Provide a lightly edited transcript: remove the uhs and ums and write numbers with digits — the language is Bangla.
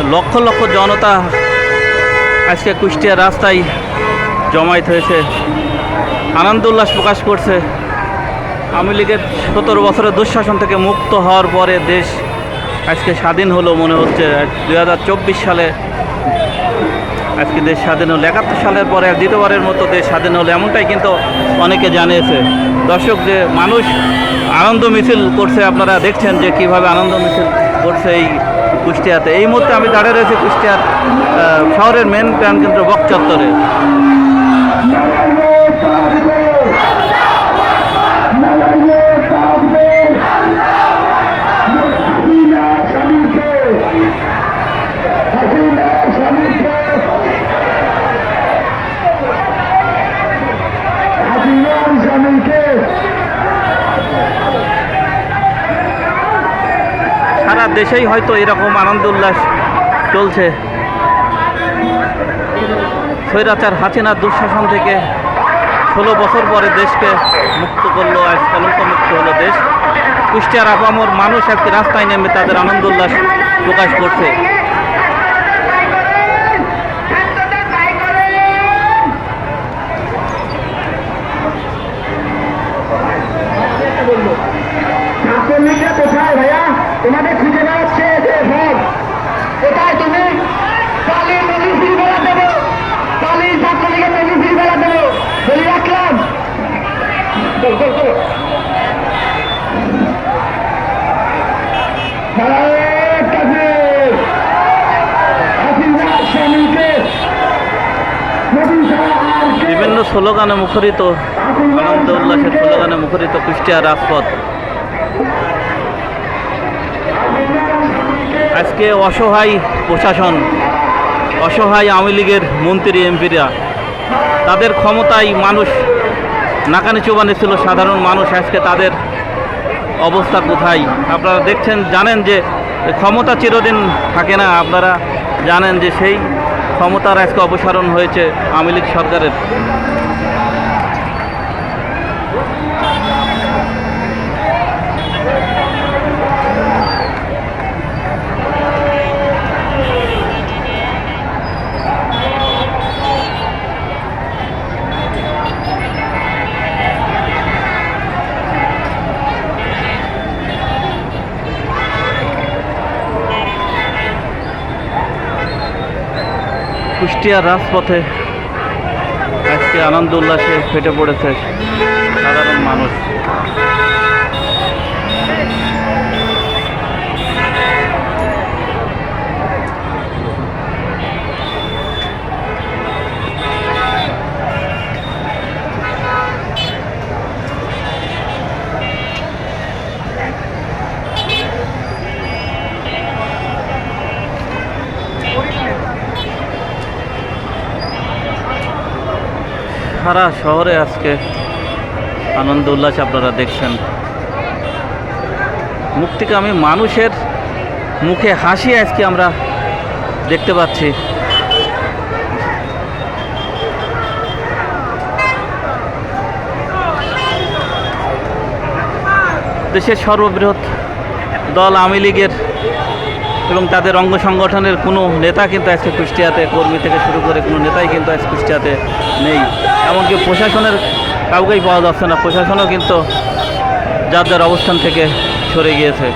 লক্ষ লক্ষ জনতা আজকে কুষ্টিয়া রাস্তায় জমায়েত হয়েছে, আনন্দ উল্লাস প্রকাশ করছে। আওয়ামী লীগের 17 বছরের দুঃশাসন থেকে মুক্ত হওয়ার পরে দেশ আজকে স্বাধীন হলো মনে হচ্ছে। 2024 সালে আজকে দেশ স্বাধীন হলো। 71 সালের পরে দ্বিতীয়বারের মতো দেশ স্বাধীন হলো, এমনটাই কিন্তু অনেকে জানিয়েছে। দর্শক, যে মানুষ আনন্দ মিছিল করছে, আপনারা দেখছেন যে কিভাবে আনন্দ মিছিল করছে এই কুষ্টিয়াতে। এই মুহূর্তে আমি দাঁড়িয়ে রয়েছি কুষ্টিয়ার শহরের মেন প্রাণকেন্দ্র বক চত্বরে। সারা দেশেই হয়তো এরকম আনন্দ উল্লাস চলছে। স্বৈরাচার হাসিনার দুঃশাসন থেকে 16 বছর পরে দেশকে মুক্ত করলো, আজ কলঙ্ক মুক্ত হলো দেশ। কুষ্টিয়ার আপামর মানুষ আজকে রাস্তায় নেমে তাদের আনন্দ উল্লাস প্রকাশ করছে। কোথায় ভাইয়া, তোমাদের খুঁজে বেড়াচ্ছে কোথায়? তুমি কালী নদী ফিরে বেড়া দেবো, কালী ছাত্রলীগের নদী ফিরে বেড়া দেবো বলে রাখলাম। বিভিন্ন স্লোগানে মুখরিত, আনন্দ উল্লাসের স্লোগানে মুখরিত কুষ্টিয়ার রাজপথ। আজকে অসহায় প্রশাসন, অসহায় আওয়ামী লীগের মন্ত্রী এমপিরা, তাদের ক্ষমতায় মানুষ নাকানি চোবানি ছিল সাধারণ মানুষ। আজকে তাদের অবস্থা কোথায় আপনারা দেখছেন, জানেন যে ক্ষমতা চিরদিন থাকে না। আপনারা জানেন যে সেই ক্ষমতার আজকে অপসারণ হয়েছে আওয়ামী লীগ সরকারের। কুষ্টিয়ার রাজপথে আজকে আনন্দ উল্লাসে ফেটে পড়েছে সাধারণ মানুষ। সারা শহরে আজকে আনন্দ উল্লাস আপনারা দেখছেন। মুক্তিকামী মানুষের মুখে হাসি আজকে আমরা দেখতে পাচ্ছি। দেশের সর্ববৃহৎ দল আওয়ামী লীগের এবং তাদের অঙ্গ সংগঠনের কোনো নেতা কিন্তু আজকে কুষ্টিয়াতে, কর্মী থেকে শুরু করে কোনো নেতাই কিন্তু আজ কুষ্টিয়াতে নেই। এমনকি প্রশাসনের কাউকেই পাওয়া যাচ্ছে না। প্রশাসনও কিন্তু যার যার অবস্থান থেকে সরে গিয়েছে।